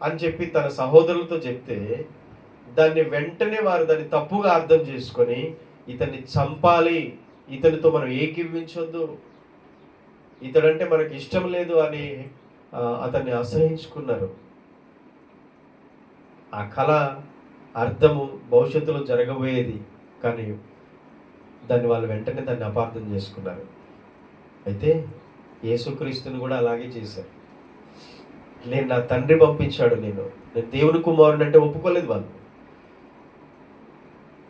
అని చెప్పి తన సహోదరులతో చెప్తే, దాన్ని వెంటనే వారు దాన్ని తప్పుగా అర్థం చేసుకొని ఇతన్ని చంపాలి, ఇతనితో మనం ఏకీవించొద్దు, ఇతడంటే మనకి ఇష్టం లేదు అని అతన్ని అసహించుకున్నారు. ఆ కళ అర్థము భవిష్యత్తులో జరగబోయేది, కానీ దాన్ని వాళ్ళు వెంటనే దాన్ని అపార్థం చేసుకున్నారు. అయితే యేసుక్రీస్తుని కూడా అలాగే చేశారు. నేను నా తండ్రి పంపించాడు, నేను దేవుని కుమారుడు అంటే ఒప్పుకోలేదు వాళ్ళు.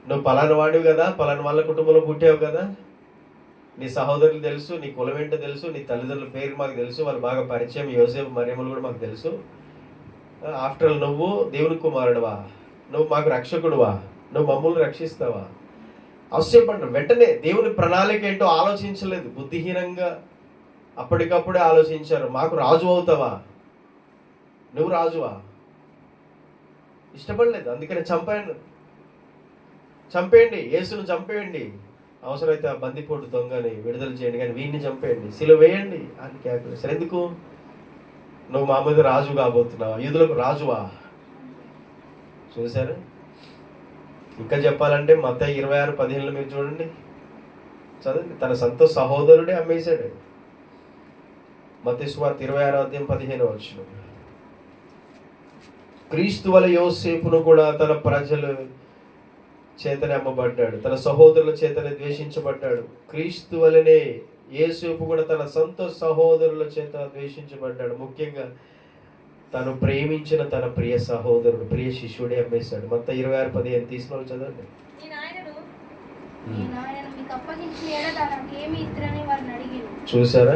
నువ్వు పలానా వాడివి కదా, పలానా వాళ్ళ కుటుంబంలో పుట్టావు కదా, నీ సహోదరులు తెలుసు, నీ కులం ఏంటో తెలుసు, నీ తల్లిదండ్రుల పేరు మాకు తెలుసు, వాళ్ళు బాగా పరిచయం, యోసేపు మరియమ్మలు కూడా మాకు తెలుసు. ఆఫ్టర్ ఆల్ నువ్వు దేవుని కుమారుడువా, నువ్వు మాకు రక్షకుడువా, నువ్వు మమ్మల్ని రక్షిస్తావా? అవశ్యపడ్డాడు. వెంటనే దేవుని ప్రణాళిక ఏంటో ఆలోచించలేదు, బుద్ధిహీనంగా అప్పటికప్పుడే ఆలోచించారు. మాకు రాజు అవుతావా, నువ్వు రాజువా? ఇష్టపడలేదు, అందుకని చంపేయండి, యేసును చంపేయండి, అవసరమైతే ఆ బందిపోటు దొంగని విడుదల చేయండి, కానీ వీడిని చంపేయండి, సిలువ వేయండి అని క్యాకులేషన్. ఎందుకు? నువ్వు మా మీద రాజు కాబోతున్నావా, యూదులకు రాజువా? చూసారు? ఇంకా చెప్పాలంటే మత్తయి 26:15 మీరు చూడండి, చదండి. తన సొంత సహోదరుడే అమ్మేశాడు. మత్తయి సువార్త 26:15 క్రీస్తు వలె యోసేపును కూడా తన ప్రజల చేతనే అమ్మబడ్డాడు, తన సహోదరుల చేతనే ద్వేషించబడ్డాడు. క్రీస్తు వలనే యోసేపు కూడా తన సొంత సహోదరుల చేత ద్వేషించబడ్డాడు. ముఖ్యంగా తను ప్రేమించిన తన ప్రియ సహోదరుడు, ప్రియ శిష్యుడే అమ్మేశాడు. మత్తయి 26:15 తీసుకుని చదవండి. చూసారా?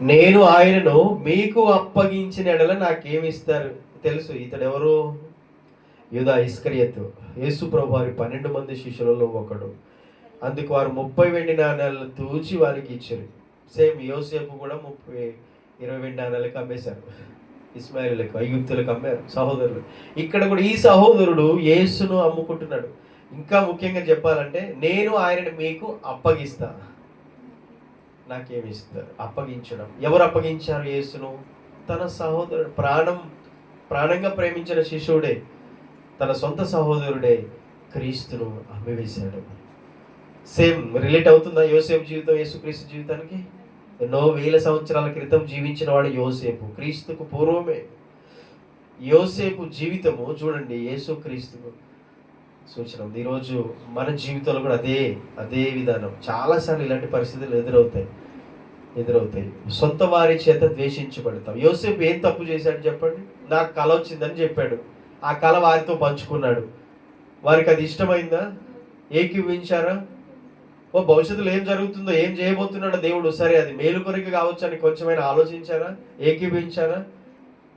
నేను ఆయనను మీకు అప్పగించిన ఎడల నాకేమిస్తారు? తెలుసు ఇతడెవరు? యూదా ఇస్కరియోతు, యేసు ప్రభు వారి 12 మంది శిష్యులలో ఒకడు. అందుకు వారు 30 వెండి నాణ్యాలను తూచి వారికి ఇచ్చారు. సేమ్ యోసేపు కూడా 20 వెండి నాణ్యాలకు అమ్మేశారు. ఇస్మాయిలులకు, ఐగుప్తులకు అమ్మారు సహోదరులు. ఇక్కడ కూడా ఈ సహోదరుడు యేసును అమ్ముకుంటున్నాడు. ఇంకా ముఖ్యంగా చెప్పాలంటే, నేను ఆయనను మీకు అప్పగిస్తా, నాకేమి ఇస్తారు? అప్పగించడం. ఎవరు అప్పగించారు యేసును? తన సహోదరుడు, ప్రాణంగా ప్రేమించిన శిష్యుడే, తన సొంత సహోదరుడే క్రీస్తును అమ్మివేశాడు. సేమ్ రిలేట్ అవుతుందా యోసేపు జీవితం యేసుక్రీస్తు జీవితానికి? ఎన్నో వేల సంవత్సరాల క్రితం జీవించిన వాడు యోసేపు, క్రీస్తుకు పూర్వమే. యోసేపు జీవితము చూడండి యేసుక్రీస్తుకు సూచన. ఈరోజు మన జీవితంలో కూడా అదే విధానం. చాలాసార్లు ఇలాంటి పరిస్థితులు ఎదురవుతాయి. సొంత వారి చేత ద్వేషించబడతాం. యోసేపు ఏం తప్పు చేశాడు చెప్పండి? నాకు కళ వచ్చిందని చెప్పాడు, ఆ కళ వారితో పంచుకున్నాడు. వారికి అది ఇష్టమైందా? ఏకీవించారా? భవిష్యత్తులో ఏం జరుగుతుందో, ఏం చేయబోతున్నాడో దేవుడు, సరే అది మేలు కొరకు కావచ్చు అని కొంచెమైనా ఆలోచించారా? ఏకీవించారా?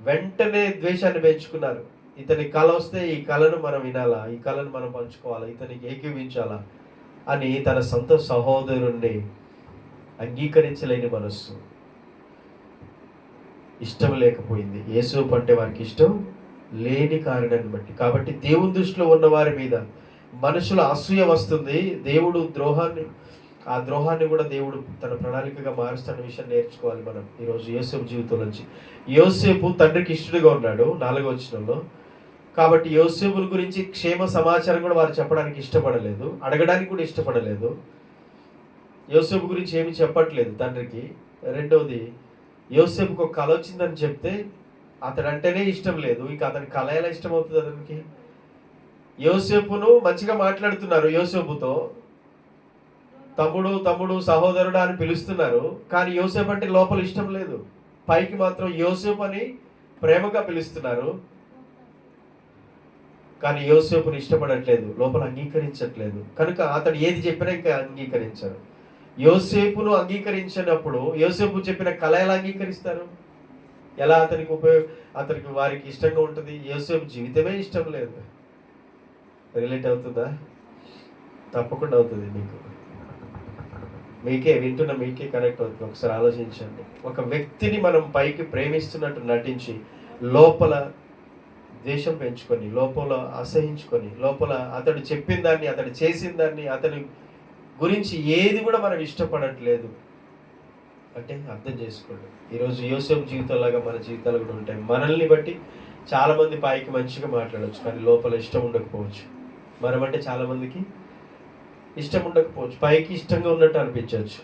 వెంటనే ద్వేషాన్ని పెంచుకున్నారు. ఇతని కళ వస్తే ఈ కళను మనం వినాలా, ఈ కళను మనం పంచుకోవాలా, ఇతనికి ఏకీవించాలా అని తన సొంత సహోదరుణ్ణి అంగీకరించలేని మనస్సు, ఇష్టం లేకపోయింది. యేసు అంటే వారికి ఇష్టం లేని కారణాన్ని బట్టి. కాబట్టి దేవుని దృష్టిలో ఉన్న వారి మీద మనుషుల అసూయ వస్తుంది. దేవుడు ఆ ద్రోహాన్ని కూడా దేవుడు తన ప్రణాళికగా మారుస్తున్న విషయం నేర్చుకోవాలి మనం ఈరోజు యోసేపు జీవితం నుంచి. యోసేపు తండ్రికి ఇష్టడుగా ఉన్నాడు 4వ వచనంలో. కాబట్టి యోసేపు గురించి క్షేమ సమాచారం కూడా వారు చెప్పడానికి ఇష్టపడలేదు, అడగడానికి కూడా ఇష్టపడలేదు. యోసేపు గురించి ఏమి చెప్పట్లేదు తండ్రికి. రెండవది, యోసేపుకు ఒక కళ వచ్చిందని చెప్తే అతడంటేనే ఇష్టం లేదు, ఇంకా అతని కళ ఎలా ఇష్టం అవుతుంది అతనికి? యోసేపును మంచిగా మాట్లాడుతున్నారు, యోసేపుతో తమ్ముడు సహోదరుడు అని పిలుస్తున్నారు, కానీ యోసేపు అంటే లోపల ఇష్టం లేదు. పైకి మాత్రం యోసేపు అని ప్రేమగా పిలుస్తున్నారు, కానీ యోసేపుని ఇష్టపడట్లేదు, లోపల అంగీకరించట్లేదు. కనుక అతడు ఏది చెప్పినా ఇంకా అంగీకరించారు. యోసేపును అంగీకరించినప్పుడు యోసేపు చెప్పిన కళ ఎలా అంగీకరిస్తారు? ఎలా అతనికి వారికి ఇష్టంగా ఉంటుంది? యోసేపు జీవితమే ఇష్టం లేదు. రిలేట్ అవుతుందా? తప్పకుండా అవుతుంది. మీకే వింటున్న మీకే కనెక్ట్ అవుతుంది. ఒకసారి ఆలోచించండి. ఒక వ్యక్తిని మనం పైకి ప్రేమిస్తున్నట్టు నటించి లోపల ద్వేషం పెంచుకొని, లోపల అసహించుకొని, లోపల అతడు చెప్పిన దాన్ని, అతడు చేసిన దాన్ని, అతని గురించి ఏది కూడా మనం ఇష్టపడట్లేదు అంటే అర్థం చేసుకోండి. ఈరోజు యోసేపు జీవితంలాగా మన జీవితాలు కూడా ఉంటాయి. మనల్ని బట్టి చాలామంది పైకి మంచిగా మాట్లాడవచ్చు, కానీ లోపల ఇష్టం ఉండకపోవచ్చు. మనమంటే చాలామందికి ఇష్టం ఉండకపోవచ్చు, పైకి ఇష్టంగా ఉన్నట్టు అనిపించవచ్చు.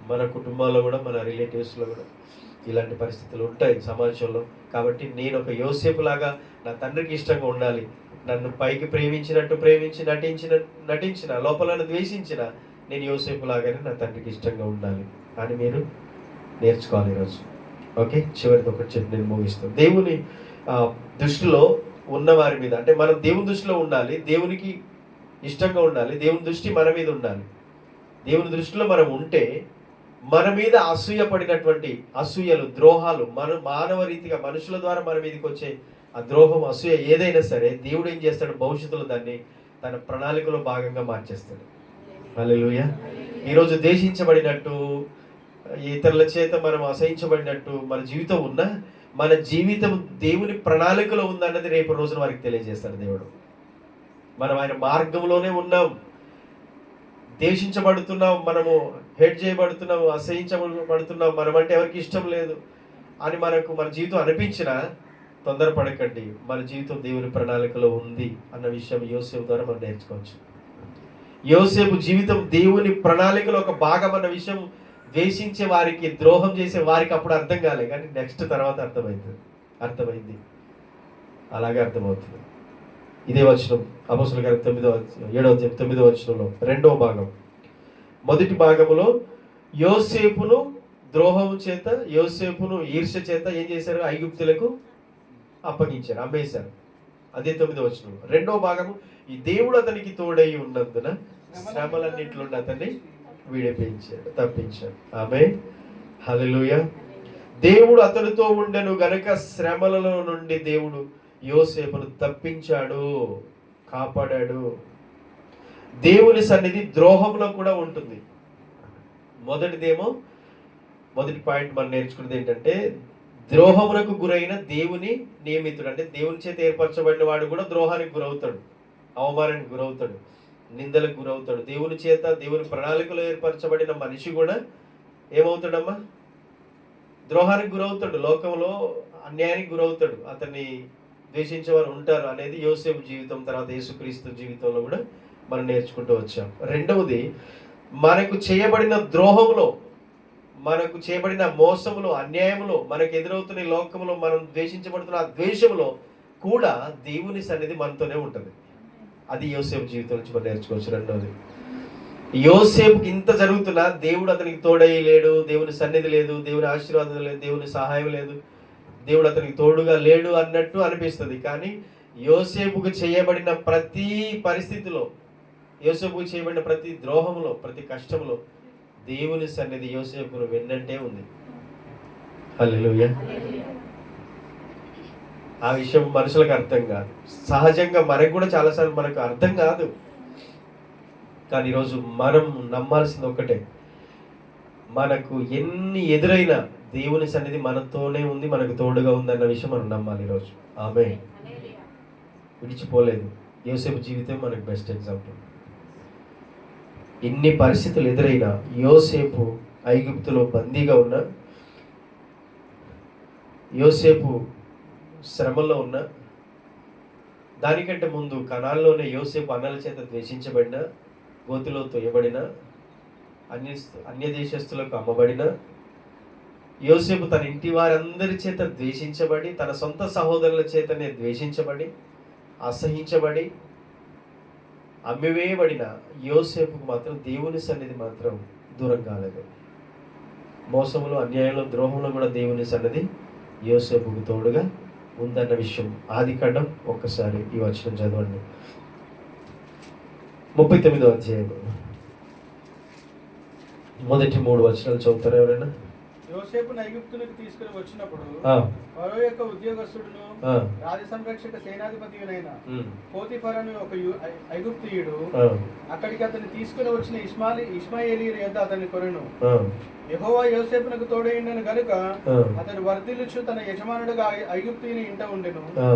మన కుటుంబాల్లో కూడా, మన రిలేటివ్స్లో కూడా ఇలాంటి పరిస్థితులు ఉంటాయి సమాజంలో. కాబట్టి నేను ఒక యోసేపు లాగా నా తండ్రికి ఇష్టంగా ఉండాలి. నన్ను పైకి ప్రేమించినట్టు నటించిన లోపల ద్వేషించిన నేను యోసేపు లాగానే నా తండ్రికి ఇష్టంగా ఉండాలి అని మీరు నేర్చుకోవాలి ఈరోజు. ఓకే, చివరిది ఒకటి చెప్పి నేను ముగిస్తాను. దేవుని దృష్టిలో ఉన్న వారి మీద, అంటే మనం దేవుని దృష్టిలో ఉండాలి, దేవునికి ఇష్టంగా ఉండాలి, దేవుని దృష్టి మన మీద ఉండాలి. దేవుని దృష్టిలో మనం ఉంటే మన మీద అసూయ పడినటువంటి అసూయలు, ద్రోహాలు, మానవ రీతిగా మనుషుల ద్వారా మన మీదకి వచ్చే ఆ ద్రోహం, అసూయ ఏదైనా సరే దేవుడు ఏం చేస్తాడు? భవిష్యత్తులో దాన్ని తన ప్రణాళికలో భాగంగా మార్చేస్తాడు. హల్లెలూయా. ఈరోజు దేశించబడినట్టు, ఇతరుల చేత మనం అసహించబడినట్టు మన జీవితం ఉన్నా, మన జీవితం దేవుని ప్రణాళికలో ఉందన్నది రేపు రోజున వారికి తెలియజేస్తాడు దేవుడు. మనం ఆయన మార్గంలోనే ఉన్నాం, దేశించబడుతున్నాం, మనము హెడ్ చేయబడుతున్నాం, అసహించబడుతున్నాం, మనమంటే ఎవరికి ఇష్టం లేదు అని మన జీవితం అనిపించినా తొందరపడకండి. మన జీవితం దేవుని ప్రణాళికలో ఉంది అన్న విషయం యోసేపు ద్వారా మనం నేర్చుకోవచ్చు. యోసేపు జీవితం దేవుని ప్రణాళికలో ఒక భాగం అన్న విషయం ద్వేషించే వారికి, ద్రోహం చేసే వారికి అప్పుడు అర్థం కాలే, కానీ నెక్స్ట్ తర్వాత అర్థమైంది. అలాగే అర్థమవుతుంది. ఇదే వచనం అపోస్తలుల కార్యం 7వ వచనంలో 2వ భాగం. మొదటి భాగంలో యోసేపును ద్రోహం చేత, యోసేపును ఈర్ష్య చేత ఏం చేశారు? ఐగుప్తులకు అప్పగించారు, అమ్మేశారు. అదే 9వ వచనంలో. 2వ భాగము, ఈ దేవుడు అతనికి తోడై ఉన్నందున శ్రమలన్నింటిలో అతన్ని తప్పించాడు. ఆమేన్, హల్లెలూయా. దేవుడు అతనితో ఉండెను గనుక శ్రమలలో నుండి దేవుడు యోసేపును తప్పించాడు, కాపాడాడు. దేవుని సన్నిధి ద్రోహంలో కూడా ఉంటుంది. మొదటి పాయింట్ మనం నేర్చుకున్నది ఏంటంటే, ద్రోహమునకు గురైన దేవుని నియమితుడు, అంటే దేవుని చేత ఏర్పరచబడిన వాడు కూడా ద్రోహానికి గురవుతాడు, అవమానానికి గురవుతాడు, నిందలకు గురవుతాడు. దేవుని చేత, దేవుని ప్రణాళికలో ఏర్పరచబడిన మనిషి కూడా ఏమవుతాడమ్మా? ద్రోహానికి గురవుతాడు, లోకంలో అన్యాయానికి గురవుతాడు, అతన్ని ద్వేషించేవారు ఉంటారు అనేది యోసేపు జీవితం, తర్వాత యేసుక్రీస్తు జీవితంలో కూడా మనం నేర్చుకుంటూ వచ్చాం. రెండవది, మనకు చేయబడిన ద్రోహంలో, మనకు చేయబడిన మోసములో, అన్యాయంలో, మనకు ఎదురవుతున్న లోకంలో మనం ద్వేషించబడుతున్న ఆ ద్వేషంలో కూడా దేవుని సన్నిధి మనతోనే ఉంటుంది. అది యోసేపు జీవితం నుంచి మనం నేర్చుకోవచ్చు. రెండవది, యోసేపుకి ఇంత జరుగుతున్నా దేవుడు అతనికి తోడై లేడు, దేవుని సన్నిధి లేదు, దేవుని ఆశీర్వాదం లేదు, దేవుని సహాయం లేదు, దేవుడు అతనికి తోడుగా లేడు అన్నట్టు అనిపిస్తుంది. కానీ యోసేపుకు చేయబడిన ప్రతి పరిస్థితిలో, యోసేపుకు చేయబడిన ప్రతి ద్రోహంలో, ప్రతి కష్టంలో దేవుని సన్నిధి యోసేపును వెన్నంటే ఉంది. హల్లెలూయా. ఆ విషయం మనుషులకు అర్థం కాదు, సహజంగా మనకు కూడా చాలాసార్లు మనకు అర్థం కాదు. కానీ ఈరోజు మనం నమ్మాల్సింది ఒకటే, మనకు ఎన్ని ఎదురైనా దేవుని సన్నిధి మనతోనే ఉంది, మనకు తోడుగా ఉంది అన్న విషయం మనం నమ్మాలి ఈరోజు. ఆమేన్. విడిచిపోలేదు. యోసేపు జీవితం మనకు బెస్ట్ ఎగ్జాంపుల్. ఎన్ని పరిస్థితులు ఎదురైనా, యోసేపు ఐగుప్తులో బందీగా ఉన్న, యోసేపు శ్రమల్లో ఉన్న, దానికంటే ముందు కనాన్లోనే యోసేపు అన్నల చేత ద్వేషించబడిన, గోతిలో తొయ్యబడిన, అన్య దేశస్తులకు అమ్మబడిన యోసేపు తన ఇంటి వారందరి చేత ద్వేషించబడి, తన సొంత సహోదరుల చేతనే ద్వేషించబడి, అసహించబడి, అమ్మివేయబడిన యోసేపుకు మాత్రం దేవుని సన్నిధి మాత్రం దూరం కాలేదు. మోసములో, అన్యాయంలో, ద్రోహంలో కూడా దేవుని సన్నిధి యోసేపుకు తోడుగా ఉందన్న విషయం ఆదికాండం ఒక్కసారి ఈ వచనం చదవండి. 39వ అధ్యాయం మొదటి 3 వచనాలు చదువుతారా ఎవరైనా? యోసేపును ఐగుప్తునికి తీసుకుని వచ్చినప్పుడు ఆ, ఫరో యొక్క ఉద్యోగస్తుడును ఆ, రాజ సంరక్షక సేనాధిపతియునైన ఉమ్, పోతిఫరను ఒక ఐగుప్తియుడు ఆ, అక్కడికి అతన్ని తీసుకుని వచ్చిన ఇష్మాయేలీయుల యొద్ద అతన్ని కొనెను. ఆ, యెహోవా యోసేపునకు తోడైండెను గనుక ఆ, అతడు వర్ధిల్లుచు తన యజమానుడుగా ఐగుప్తీయుని ఇంట ఉండెను. ఆ,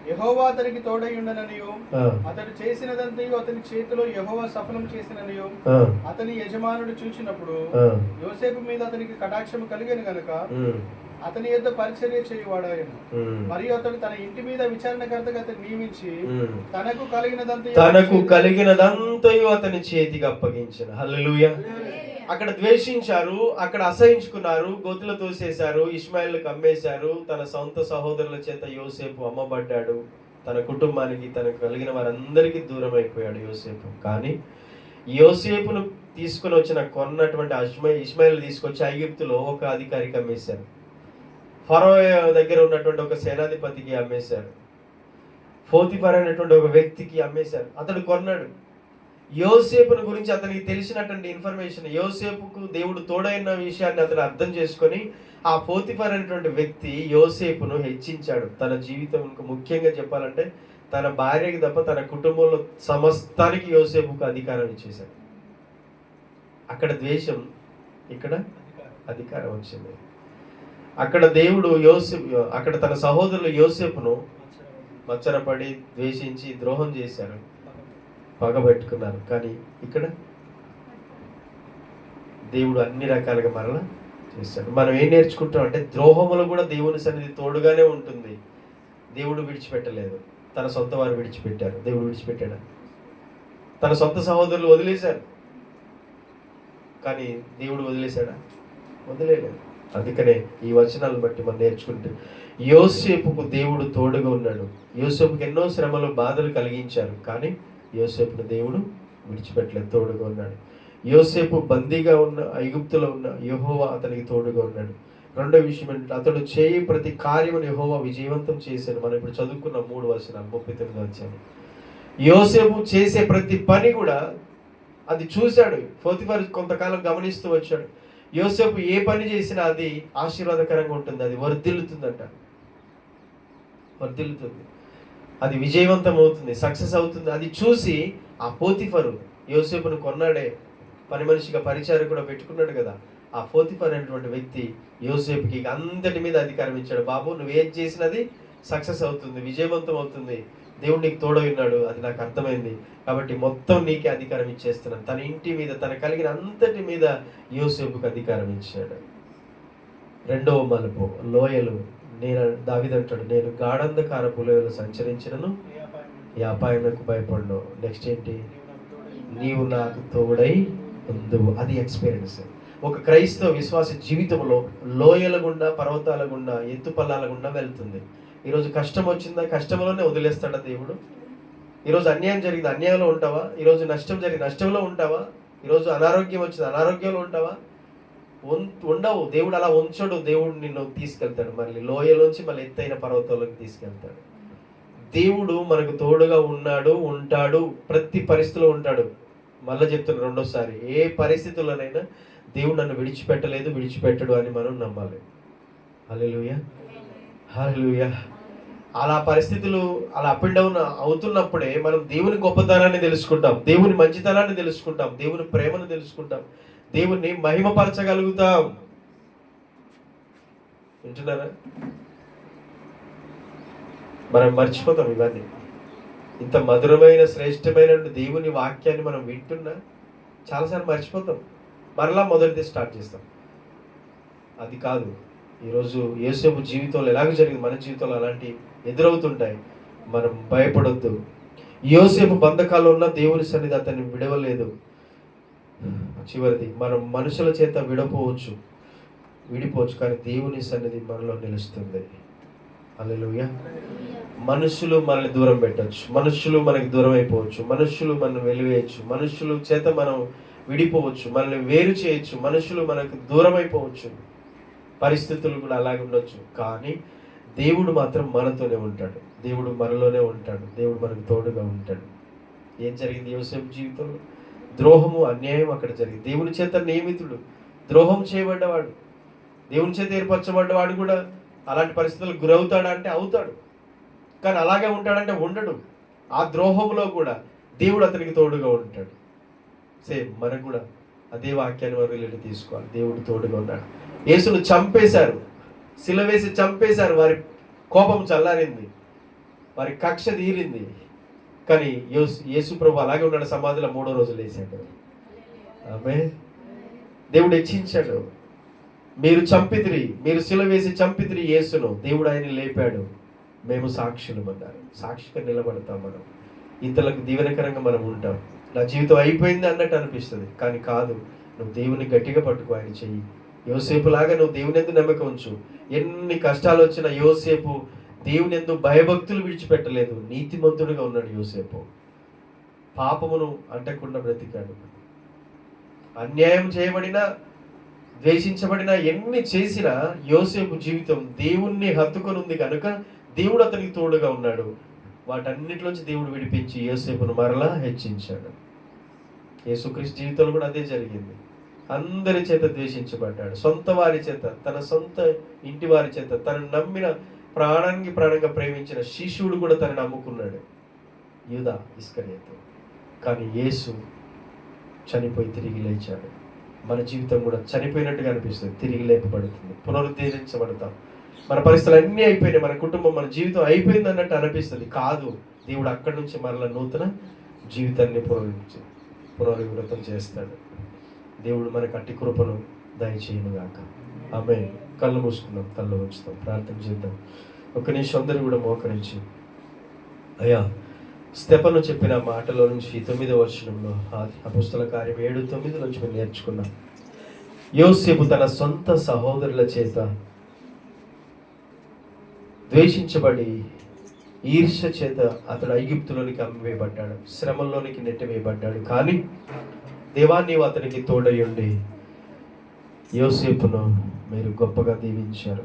యెహోవా అతనికి తోడైయుండననియు ఆ, అతడు చేసినదంతయు అతని చేతిలో యెహోవా సఫలం చేసిననియు ఆ, అతని యజమానుడు చూచినప్పుడు ఆ, యోసేపు మీద అతనికి కటాక్షము కలిగెను గనుక ఉమ్, అతని యొద్ద పరిచర్య చేయువాడాయను. ఉమ్, మరియు అతడు తన ఇంటి మీద విచారణకర్తగా అతను నియమించి ఉమ్. తనకు కలిగినదంతయు తనకు కలిగినదంతయు అతని చేతికి అప్పగించిన. హల్లెలూయా. అక్కడ ద్వేషించారు, అక్కడ అసహించుకున్నారు, గోతులు తోసేశారు, ఇష్మాయిల్కి అమ్మేశారు, తన సొంత సహోదరుల చేత యోసేపు అమ్మబడ్డాడు, తన కుటుంబానికి తనకు కలిగిన వారందరికీ దూరం అయిపోయాడు యోసేపు. కానీ యోసేపును తీసుకుని వచ్చిన కొన్నటువంటి ఇష్మాయిల్ తీసుకొచ్చి ఐగుప్తులో ఒక అధికారికి అమ్మేశారు, ఫరో దగ్గర ఉన్నటువంటి ఒక సేనాధిపతికి అమ్మేశారు, పోతిఫర్ అనేటువంటి ఒక వ్యక్తికి అమ్మేశారు. అతడు కొన్నాడు. యోసేపును గురించి అతనికి తెలిసినటువంటి ఇన్ఫర్మేషన్, యోసేపుకు దేవుడు తోడైన విషయాన్ని అతను అర్థం చేసుకొని ఆ పోతిఫర్ అనేటువంటి వ్యక్తి యోసేపును హెచ్చించాడు. తన జీవితం ముఖ్యంగా చెప్పాలంటే తన భార్యకి తప్ప తన కుటుంబంలో సమస్తానికి యోసేపుకు అధికారం ఇచ్చేశాడు. అక్కడ ద్వేషం, ఇక్కడ అధికారం వచ్చింది. అక్కడ దేవుడు అక్కడ తన సహోదరులు యోసేపును మచ్చరపడి ద్వేషించి ద్రోహం చేశారు, పగబెట్టుకున్నారు. కానీ ఇక్కడ దేవుడు అన్ని రకాలుగా మరలా చేశాడు. మనం ఏం నేర్చుకుంటాం అంటే ద్రోహములు కూడా దేవుని సన్నిధి తోడుగానే ఉంటుంది. దేవుడు విడిచిపెట్టలేదు. తన సొంత వారు విడిచిపెట్టారు, దేవుడు విడిచిపెట్టాడు. తన సొంత సహోదరులు వదిలేశారు, కానీ దేవుడు వదిలేశాడా? వదిలేలేదు. అందుకనే ఈ వచనాలను బట్టి మనం నేర్చుకుంటే యోసేపుకు దేవుడు తోడుగా ఉన్నాడు. యోసేపుకు ఎన్నో శ్రమలు బాధలు కలిగించారు, కానీ యోసేపును దేవుడు విడిచిపెట్టలేదు, తోడుగా ఉన్నాడు. యోసేపు బందీగా ఉన్న ఐగుప్తులో ఉన్న యెహోవా అతనికి తోడుగా ఉన్నాడు. రెండో విషయం ఏంటంటే అతడు చేయి ప్రతి కార్యమును యెహోవా విజయవంతం చేశాను. మనం ఇప్పుడు చదువుకున్న 3 వచనాలు 39 వచ్చాను. యోసేపు చేసే ప్రతి పని కూడా అది చూశాడు. పోతిఫర్ కొంతకాలం గమనిస్తూ వచ్చాడు. యోసేపు ఏ పని చేసినా అది ఆశీర్వాదకరంగా ఉంటుంది, అది వర్ధిల్లుతుందంట, వర్ధిల్లుతుంది, అది విజయవంతం అవుతుంది, సక్సెస్ అవుతుంది. అది చూసి ఆ పోతిఫరు యోసేపును కొన్నాడే, పని మనిషిగా పరిచారం కూడా పెట్టుకున్నాడు కదా, ఆ పోతిఫర్ అనేటువంటి వ్యక్తి యోసేపుకి అంతటి మీద అధికారం ఇచ్చాడు. బాబు, నువ్వు ఏం చేసినది సక్సెస్ అవుతుంది, విజయవంతం అవుతుంది, దేవుడు నీకు తోడై ఉన్నాడు, అది నాకు అర్థమైంది, కాబట్టి మొత్తం నీకే అధికారం ఇచ్చేస్తున్నాను. తన ఇంటి మీద, తన కలిగిన అంతటి మీద యోసేపుకి అధికారం ఇచ్చాడు. రెండవ మలుపు లోయలు. దావీదు అంటాడు, నేను గాఢంధకారపు లోయలు సంచరించినను ఈ అపాయములకు భయపడను. నెక్స్ట్ ఏంటి? నీవు నాకు తోడై ఉందువు. అది ఎక్స్పీరియన్స్. ఒక క్రైస్తవ విశ్వాస జీవితంలో లోయల గుండా, పర్వతాల గుండా, ఎత్తుపల్లాల గుండా వెళ్తుంది. ఈరోజు కష్టం వచ్చిందా, కష్టంలోనే వదిలేస్తాడా దేవుడు? ఈరోజు అన్యాయం జరిగింది, అన్యాయంలో ఉంటావా? ఈరోజు నష్టం జరిగింది, నష్టంలో ఉంటావా? ఈరోజు అనారోగ్యం వచ్చింది, అనారోగ్యంలో ఉంటావా? ఉండవు. దేవుడు అలా ఉంచడు. దేవుడు నిన్ను తీసుకెళ్తాడు, మళ్ళీ లోయలోంచి మళ్ళీ ఎత్తైన పర్వతాలకు తీసుకెళ్తాడు. దేవుడు మనకు తోడుగా ఉన్నాడు, ఉంటాడు, ప్రతి పరిస్థితిలో ఉంటాడు. మళ్ళీ చెప్తున్నా రెండోసారి, ఏ పరిస్థితుల్లోనైనా దేవుడు నన్ను విడిచిపెట్టలేదు, విడిచిపెట్టడు అని మనం నమ్మాలి. హల్లెలూయా, హల్లెలూయా. అలా పరిస్థితులు అలా అప్ అండ్ డౌన్ అవుతున్నప్పుడే మనం దేవుని గొప్పతనాన్ని తెలుసుకుంటాం, దేవుని మంచితనాన్ని తెలుసుకుంటాం, దేవుని ప్రేమను తెలుసుకుంటాం, దేవుణ్ణి మహిమపరచగలుగుతాం. వింటున్నారా? మనం మర్చిపోతాం ఇవన్నీ. ఇంత మధురమైన శ్రేష్టమైన దేవుని వాక్యాన్ని మనం వింటున్నా చాలాసార్లు మర్చిపోతాం, మరలా మొదటిది స్టార్ట్ చేస్తాం. అది కాదు. ఈరోజు యోసేపు జీవితంలో ఎలాగ జరిగింది, మన జీవితంలో అలాంటి ఎదురవుతుంటాయి. మనం భయపడొద్దు. యోసేపు బంధకాల్లో ఉన్న దేవుని సన్నిధి అతన్ని విడవలేదు. చివరిది, మనం మనుషుల చేత విడిపోవచ్చు, కానీ దేవుని సన్నిధి మనలో నిలుస్తుంది. హల్లెలూయా. మనుషులు మనల్ని దూరం పెట్టచ్చు, మనుషులు మనకి దూరం అయిపోవచ్చు, మనుషులు మనం వెలివేయచ్చు, మనుషుల చేత మనం విడిపోవచ్చు, మనల్ని వేరు చేయొచ్చు, మనుషులు మనకు దూరం అయిపోవచ్చు, పరిస్థితులు కూడా అలాగే ఉండొచ్చు. కానీ దేవుడు మాత్రం మనతోనే ఉంటాడు, దేవుడు మనలోనే ఉంటాడు, దేవుడు మనకు తోడుగా ఉంటాడు. ఏం జరిగింది యోసేపు జీవితంలో? ద్రోహము, అన్యాయం అక్కడ జరిగింది. దేవుని చేత నియమితుడు, ద్రోహం చేయబడ్డవాడు, దేవుని చేత ఏర్పరచబడ్డవాడు కూడా అలాంటి పరిస్థితులకు గురవుతాడా అంటే అవుతాడు. కానీ అలాగే ఉంటాడంటే ఉండడు. ఆ ద్రోహంలో కూడా దేవుడు అతనికి తోడుగా ఉంటాడు. సేమ్ మనకు కూడా అదే వాక్యాన్ని మనం రిలేట్ తీసుకోవాలి. దేవుడు తోడుగా ఉన్నాడు. యేసును చంపేశారు, సిలువేసి చంపేశారు. వారి కోపం చల్లారింది, వారి కక్ష తీరింది. కానీ యేసు ప్రభు అలాగే ఉన్నాడు. సమాధిలో 3వ రోజు లేచాడు. ఆమేన్. దేవుడు హెచ్చించాడు. మీరు చంపితిరి, మీరు సిలువేసి చంపితిరి యేసును, దేవుడు ఆయన లేపాడు, మేము సాక్షులు అన్నారు. సాక్షిగా నిలబడతాం మనం. ఇతరులకు దీవెనకరంగా మనం ఉంటాం. నా జీవితం అయిపోయింది అన్నట్టు అనిపిస్తుంది, కానీ కాదు. నువ్వు దేవుని గట్టిగా పట్టుకో, ఆయన చెయ్యి. యోసేపులాగా నువ్వు దేవుని యందు నమ్మకం ఉంచు. ఎన్ని కష్టాలు వచ్చినా యోసేపు దేవుని యందు భయభక్తులు విడిచిపెట్టలేదు. నీతిమంతుడిగా ఉన్నాడు యోసేపు. పాపమును అంటకుండా బ్రతికాడు. అన్యాయం చేయబడినా, ద్వేషించబడినా, ఎన్ని చేసినా యోసేపు జీవితం దేవుణ్ణి హత్తుకొని ఉంది కనుక దేవుడు అతనికి తోడుగా ఉన్నాడు. వాటన్నిటిలోంచి దేవుడు విడిపించి యోసేపును మరలా హెచ్చించాడు. యేసుక్రీస్తు జీవితంలో కూడా అదే జరిగింది. అందరి చేత ద్వేషించబడ్డాడు, సొంత వారి చేత, తన సొంత ఇంటి వారి చేత, తనను నమ్మిన, ప్రాణానికి ప్రాణంగా ప్రేమించిన శిష్యుడు కూడా తనను నమ్ముకున్నాడు, యూదా ఇస్కరియోతు. కానీ యేసు చనిపోయి తిరిగి లేచాడు. మన జీవితం కూడా చనిపోయినట్టుగా అనిపిస్తుంది, తిరిగి లేపబడుతుంది, పునరుద్ధరించబడతాం. మన పరిస్థితులు అన్నీ అయిపోయినాయి, మన కుటుంబం, మన జీవితం అయిపోయింది అన్నట్టు అనిపిస్తుంది. కాదు, దేవుడు అక్కడి నుంచి మరలా నూతన జీవితాన్ని పునర్వివృతం చేస్తాడు. దేవుడు మనకు అట్టి కృపను దయచేయునుగాక. ఆమేన్. కళ్ళు మూసుకుందాం, కళ్ళు ఉంచుతాం, ప్రార్థన చేద్దాం. ఒక నిమిషం అందరూ కూడా మోకరించి, అయ్యా స్టెఫను చెప్పిన మాటలో నుంచి 9వ వచనంలో, అపోస్తల కార్యం 7:9 నుంచి మేము నేర్చుకున్నాం. యోసేపు తన సొంత సహోదరుల చేత ద్వేషించబడి, ఈర్ష్య చేత అతడు ఐగుప్తులోనికి అమ్మివేయబడ్డాడు, శ్రమంలోనికి నెట్టివేయబడ్డాడు. కానీ దేవా, నీవు అతనికి తోడయుండి యోసేపును మీరు గొప్పగా దీవించారు.